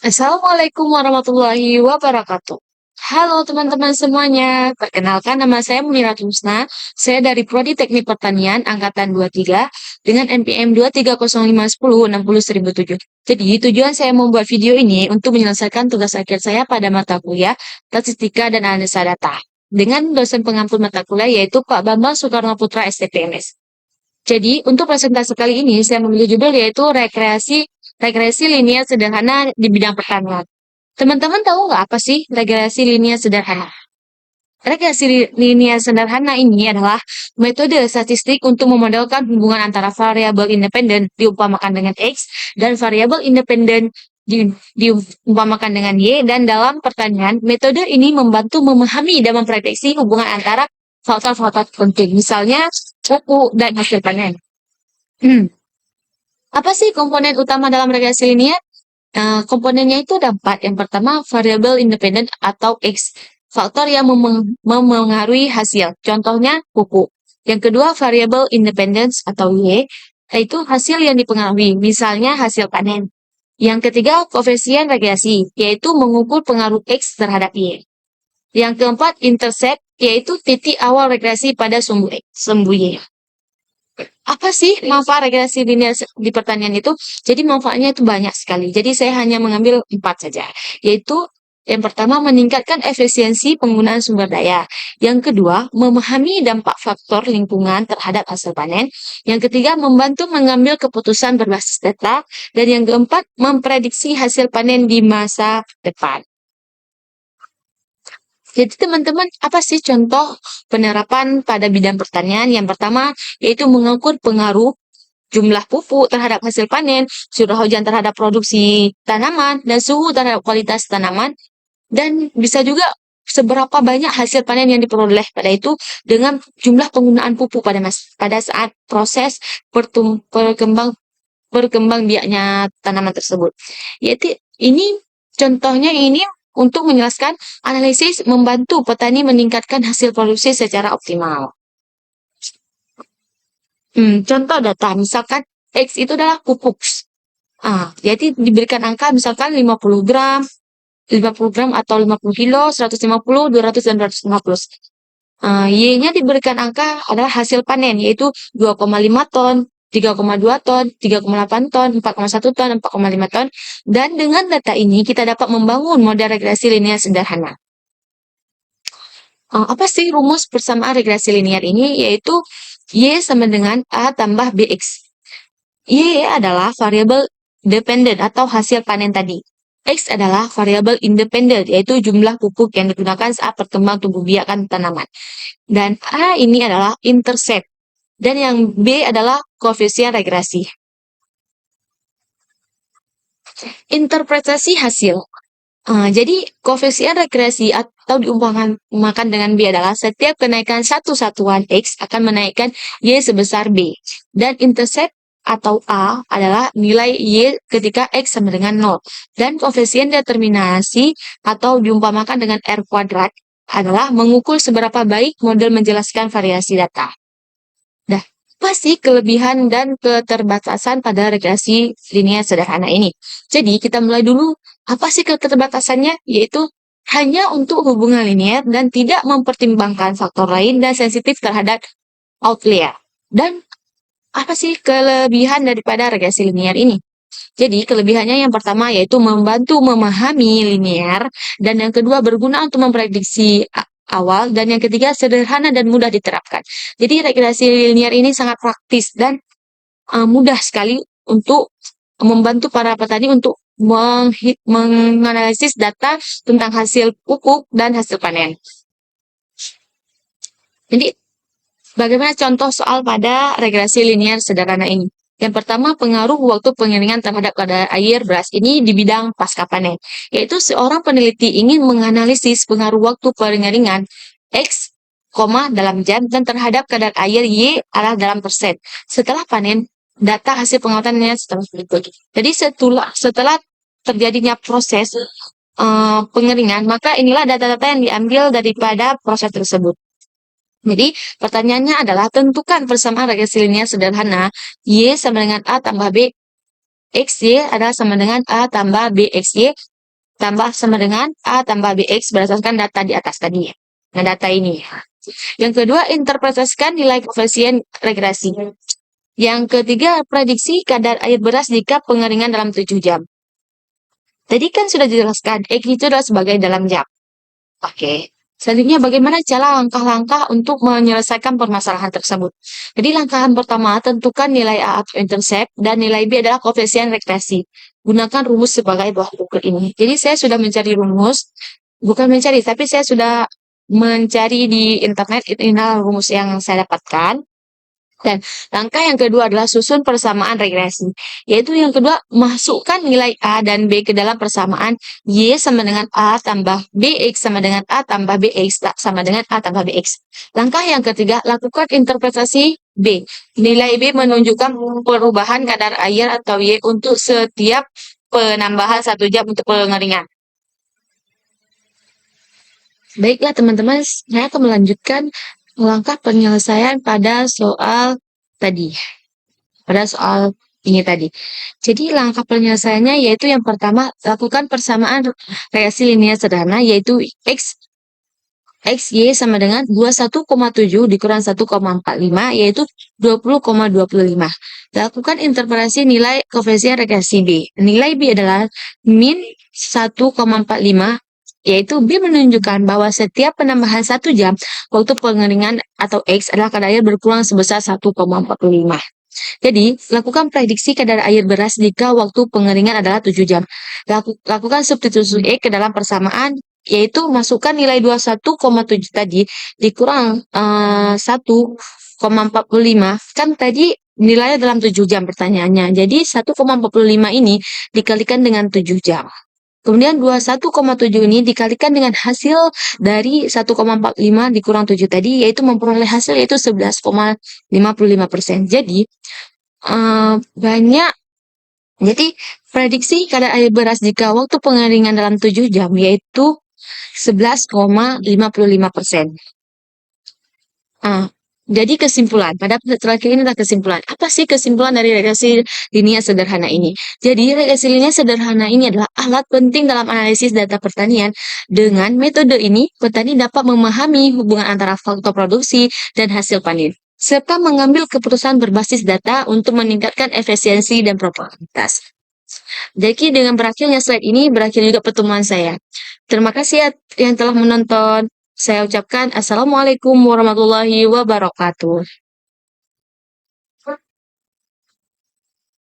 Assalamualaikum warahmatullahi wabarakatuh. Halo teman-teman semuanya, perkenalkan nama saya Munirat Husna, saya dari Prodi Teknik Pertanian Angkatan 23 dengan NPM 23051060007. Jadi tujuan saya membuat video ini untuk menyelesaikan tugas akhir saya pada mata kuliah Statistika dan Analisa Data dengan dosen pengampu mata kuliah yaitu Pak Bambang Soekarno Putra STPMS. Jadi, untuk presentasi kali ini saya memilih judul yaitu regresi linear sederhana di bidang pertanian. Teman-teman tahu nggak apa sih regresi linear sederhana? Regresi linear sederhana ini adalah metode statistik untuk memodelkan hubungan antara variabel independen diumpamakan dengan X dan variabel independen diumpamakan dengan Y, dan dalam pertanian metode ini membantu memahami dan memprediksi hubungan antara faktor-faktor penting, misalnya suhu dan hasil panen. Apa sih komponen utama dalam regresi linear? Komponennya itu ada 4. Yang pertama, variabel independen atau X, faktor yang memengaruhi hasil. Contohnya, pupuk. Yang kedua, variabel independence atau Y, yaitu hasil yang dipengaruhi, misalnya hasil panen. Yang ketiga, koefisien regresi, yaitu mengukur pengaruh X terhadap Y. Yang keempat, intercept, yaitu titik awal regresi pada sumbu Y. Apa sih manfaat regresi linear di pertanian itu? Jadi manfaatnya itu banyak sekali. Jadi saya hanya mengambil 4 saja, yaitu yang pertama meningkatkan efisiensi penggunaan sumber daya. Yang kedua, memahami dampak faktor lingkungan terhadap hasil panen. Yang ketiga, membantu mengambil keputusan berbasis data. Dan yang keempat, memprediksi hasil panen di masa depan. Jadi teman-teman, apa sih contoh penerapan pada bidang pertanian? Yang pertama, yaitu mengukur pengaruh jumlah pupuk terhadap hasil panen, curah hujan terhadap produksi tanaman, dan suhu terhadap kualitas tanaman. Dan bisa juga seberapa banyak hasil panen yang diperoleh pada itu dengan jumlah penggunaan pupuk pada saat proses berkembang biaknya tanaman tersebut. Yaitu ini contohnya ini untuk menjelaskan analisis membantu petani meningkatkan hasil produksi secara optimal. Contoh data, misalkan X itu adalah pupuk. Jadi diberikan angka misalkan 50 gram atau 50 kilo, 150, 200, dan 250. Y-nya diberikan angka adalah hasil panen, yaitu 2,5 ton, 3,2 ton, 3,8 ton, 4,1 ton, 4,5 ton. Dan dengan data ini kita dapat membangun model regresi linear sederhana. Apa sih rumus persamaan regresi linear ini? Yaitu Y sama dengan A tambah BX. Y adalah variabel dependen atau hasil panen tadi. X adalah variabel independen, yaitu jumlah pupuk yang digunakan saat perkembang tubuh biakan tanaman. Dan A ini adalah intercept. Dan yang B adalah koefisien regresi. Interpretasi hasil. Jadi koefisien regresi atau diumpamakan dengan B adalah setiap kenaikan satu satuan X akan menaikkan Y sebesar B. Dan intercept atau A adalah nilai Y ketika X sama dengan 0. Dan koefisien determinasi atau diumpamakan dengan R kuadrat adalah mengukur seberapa baik model menjelaskan variasi data. Nah, apa sih kelebihan dan keterbatasan pada regresi linear sederhana ini? Jadi kita mulai dulu, apa sih keterbatasannya? Yaitu hanya untuk hubungan linear dan tidak mempertimbangkan faktor lain dan sensitif terhadap outlier. Dan apa sih kelebihan daripada regresi linear ini? Jadi kelebihannya yang pertama yaitu membantu memahami linear, dan yang kedua berguna untuk memprediksi awal, dan yang ketiga sederhana dan mudah diterapkan. Jadi regresi linear ini sangat praktis dan mudah sekali untuk membantu para petani untuk menganalisis data tentang hasil pupuk dan hasil panen. Jadi bagaimana contoh soal pada regresi linear sederhana ini? Yang pertama, pengaruh waktu pengeringan terhadap kadar air beras ini di bidang pasca panen, yaitu seorang peneliti ingin menganalisis pengaruh waktu pengeringan X, dalam jam dan terhadap kadar air Y adalah dalam persen. Setelah panen, data hasil pengawasannya setelah berikut. Jadi setelah terjadinya proses pengeringan, maka inilah data-data yang diambil daripada proses tersebut. Jadi, pertanyaannya adalah tentukan persamaan regresi linear sederhana Y sama dengan A tambah B X Y adalah sama dengan A tambah B X Y tambah sama dengan A tambah BX berdasarkan data di atas tadi. Nah, data ini. Yang kedua, interpretasikan nilai koefisien regresi. Yang ketiga, prediksi kadar air beras jika pengeringan dalam 7 jam. Tadi kan sudah dijelaskan, X itu adalah sebagai dalam jam. Oke. Selanjutnya, bagaimana cara langkah-langkah untuk menyelesaikan permasalahan tersebut? Jadi, langkah pertama, tentukan nilai A atau intercept, dan nilai B adalah koefisien regresi. Gunakan rumus sebagai buah ukur ini. Jadi, saya sudah mencari rumus, bukan mencari, tapi saya sudah mencari di internet, inilah rumus yang saya dapatkan. Dan langkah yang kedua adalah susun persamaan regresi. Yaitu yang kedua, masukkan nilai A dan B ke dalam persamaan Y sama dengan A tambah BX sama dengan A tambah BX sama dengan A tambah BX. Langkah yang ketiga, lakukan interpretasi B. Nilai B menunjukkan perubahan kadar air atau Y untuk setiap penambahan 1 jam untuk pengeringan. Baiklah teman-teman, saya akan melanjutkan langkah penyelesaian pada soal tadi. Pada soal ini tadi. Jadi langkah penyelesaiannya yaitu yang pertama, lakukan persamaan reaksi linear sederhana yaitu XY sama dengan 21,7 dikurang 1,45 yaitu 20,25. Lakukan interpretasi nilai koefisien regresi B. Nilai B adalah min 1,45 yaitu B menunjukkan bahwa setiap penambahan 1 jam waktu pengeringan atau X adalah kadar air berkurang sebesar 1,45. Jadi, lakukan prediksi kadar air beras jika waktu pengeringan adalah 7 jam. Lakukan substitusi E ke dalam persamaan, yaitu masukkan nilai 21,7 tadi dikurang 1,45. Kan tadi nilainya dalam 7 jam pertanyaannya. Jadi, 1,45 ini dikalikan dengan 7 jam. Kemudian 21,7 ini dikalikan dengan hasil dari 1,45 dikurang 7 tadi, yaitu memperoleh hasil yaitu 11,55%. Jadi, banyak. Jadi, prediksi kadar air beras jika waktu pengeringan dalam 7 jam yaitu 11,55%. Jadi kesimpulan, pada terakhir ini adalah kesimpulan. Apa sih kesimpulan dari regresi linear sederhana ini? Jadi regresi linear sederhana ini adalah alat penting dalam analisis data pertanian. Dengan metode ini, petani dapat memahami hubungan antara faktor produksi dan hasil panen, serta mengambil keputusan berbasis data untuk meningkatkan efisiensi dan produktivitas. Jadi dengan berakhirnya slide ini, berakhir juga pertemuan saya. Terima kasih yang telah menonton. Saya ucapkan Assalamualaikum warahmatullahi wabarakatuh.